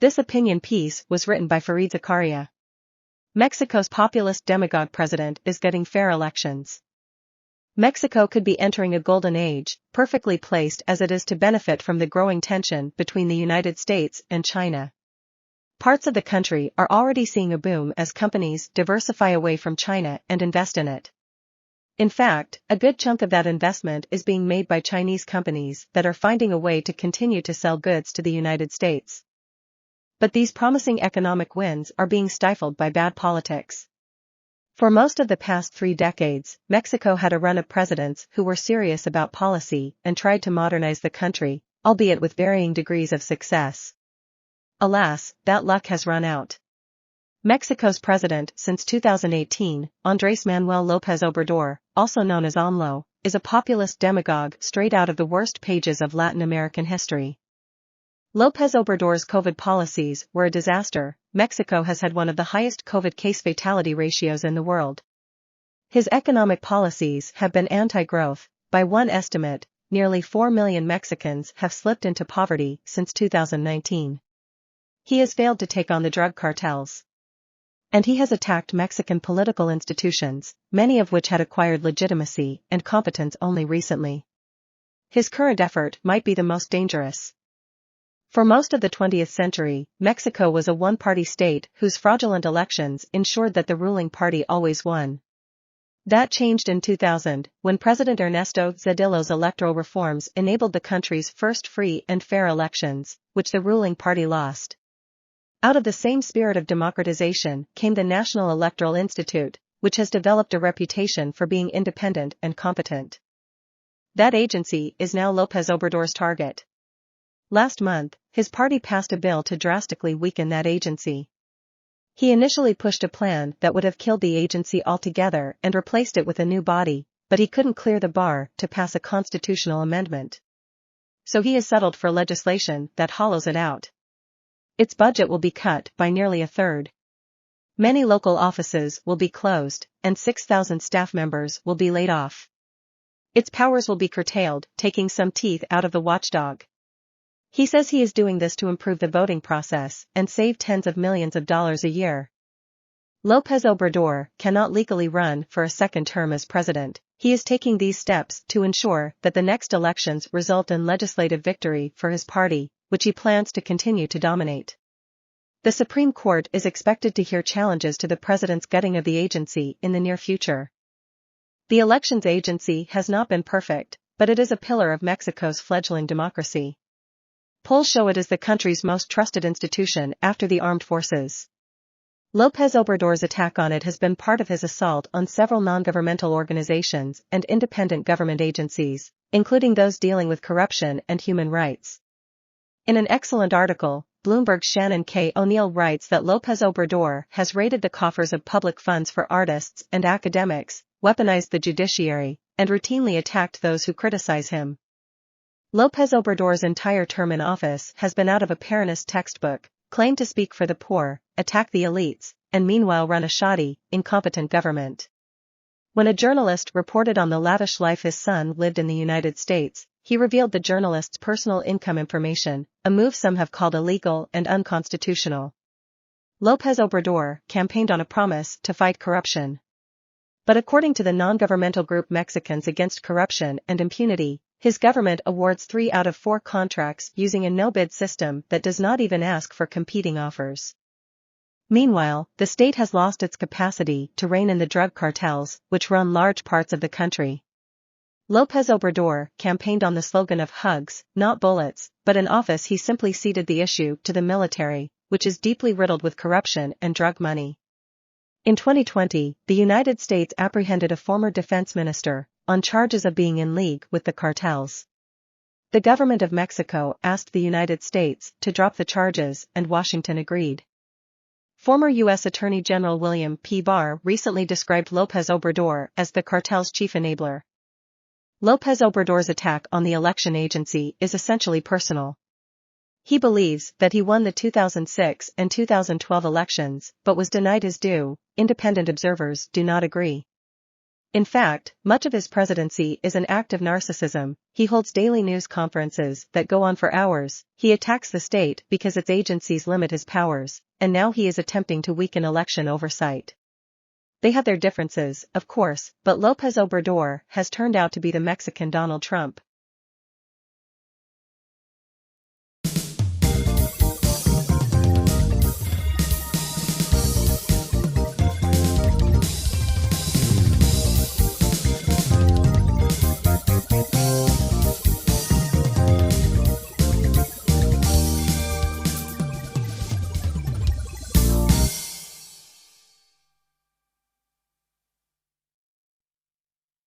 This opinion piece was written by Fareed Zakaria. Mexico's populist demagogue president is getting fair elections. Mexico could be entering a golden age, perfectly placed as it is to benefit from the growing tension between the United States and China. Parts of the country are already seeing a boom as companies diversify away from China and invest in it. In fact, a good chunk of that investment is being made by Chinese companies that are finding a way to continue to sell goods to the United States. But these promising economic wins are being stifled by bad politics. For most of the past 3 decades, Mexico had a run of presidents who were serious about policy and tried to modernize the country, albeit with varying degrees of success. Alas, that luck has run out. Mexico's president since 2018, Andrés Manuel López Obrador, also known as AMLO, is a populist demagogue straight out of the worst pages of Latin American history. López Obrador's COVID policies were a disaster. Mexico has had one of the highest COVID case fatality ratios in the world. His economic policies have been anti-growth. By one estimate, nearly 4 million Mexicans have slipped into poverty since 2019. He has failed to take on the drug cartels. And he has attacked Mexican political institutions, many of which had acquired legitimacy and competence only recently. His current effort might be the most dangerous. For most of the 20th century, Mexico was a one-party state whose fraudulent elections ensured that the ruling party always won. That changed in 2000, when President Ernesto Zedillo's electoral reforms enabled the country's first free and fair elections, which the ruling party lost. Out of the same spirit of democratization came the National Electoral Institute, which has developed a reputation for being independent and competent. That agency is now López Obrador's target. Last month, his party passed a bill to drastically weaken that agency. He initially pushed a plan that would have killed the agency altogether and replaced it with a new body, but he couldn't clear the bar to pass a constitutional amendment. So he has settled for legislation that hollows it out. Its budget will be cut by nearly a third. Many local offices will be closed, and 6,000 staff members will be laid off. Its powers will be curtailed, taking some teeth out of the watchdog. He says he is doing this to improve the voting process and save tens of millions of dollars a year. López Obrador cannot legally run for a second term as president. He is taking these steps to ensure that the next elections result in legislative victory for his party, which he plans to continue to dominate. The Supreme Court is expected to hear challenges to the president's gutting of the agency in the near future. The elections agency has not been perfect, but it is a pillar of Mexico's fledgling democracy. Polls show it is the country's most trusted institution after the armed forces. López Obrador's attack on it has been part of his assault on several non-governmental organizations and independent government agencies, including those dealing with corruption and human rights. In an excellent article, Bloomberg's Shannon K. O'Neill writes that López Obrador has raided the coffers of public funds for artists and academics, weaponized the judiciary, and routinely attacked those who criticize him. López Obrador's entire term in office has been out of a Peronist textbook, claim to speak for the poor, attack the elites, and meanwhile run a shoddy, incompetent government. When a journalist reported on the lavish life his son lived in the United States, he revealed the journalist's personal income information, a move some have called illegal and unconstitutional. López Obrador campaigned on a promise to fight corruption. But according to the non-governmental group Mexicans Against Corruption and Impunity, his government awards 3 out of 4 contracts using a no-bid system that does not even ask for competing offers. Meanwhile, the state has lost its capacity to rein in the drug cartels, which run large parts of the country. López Obrador campaigned on the slogan of hugs, not bullets, but in office he simply ceded the issue to the military, which is deeply riddled with corruption and drug money. In 2020, the United States apprehended a former defense minister on charges of being in league with the cartels. The government of Mexico asked the United States to drop the charges, and Washington agreed. Former U.S. Attorney General William P. Barr recently described López Obrador as the cartel's chief enabler. López Obrador's attack on the election agency is essentially personal. He believes that he won the 2006 and 2012 elections but was denied his due. Independent observers do not agree. In fact, much of his presidency is an act of narcissism. He holds daily news conferences that go on for hours, he attacks the state because its agencies limit his powers, and now he is attempting to weaken election oversight. They have their differences, of course, but López Obrador has turned out to be the Mexican Donald Trump.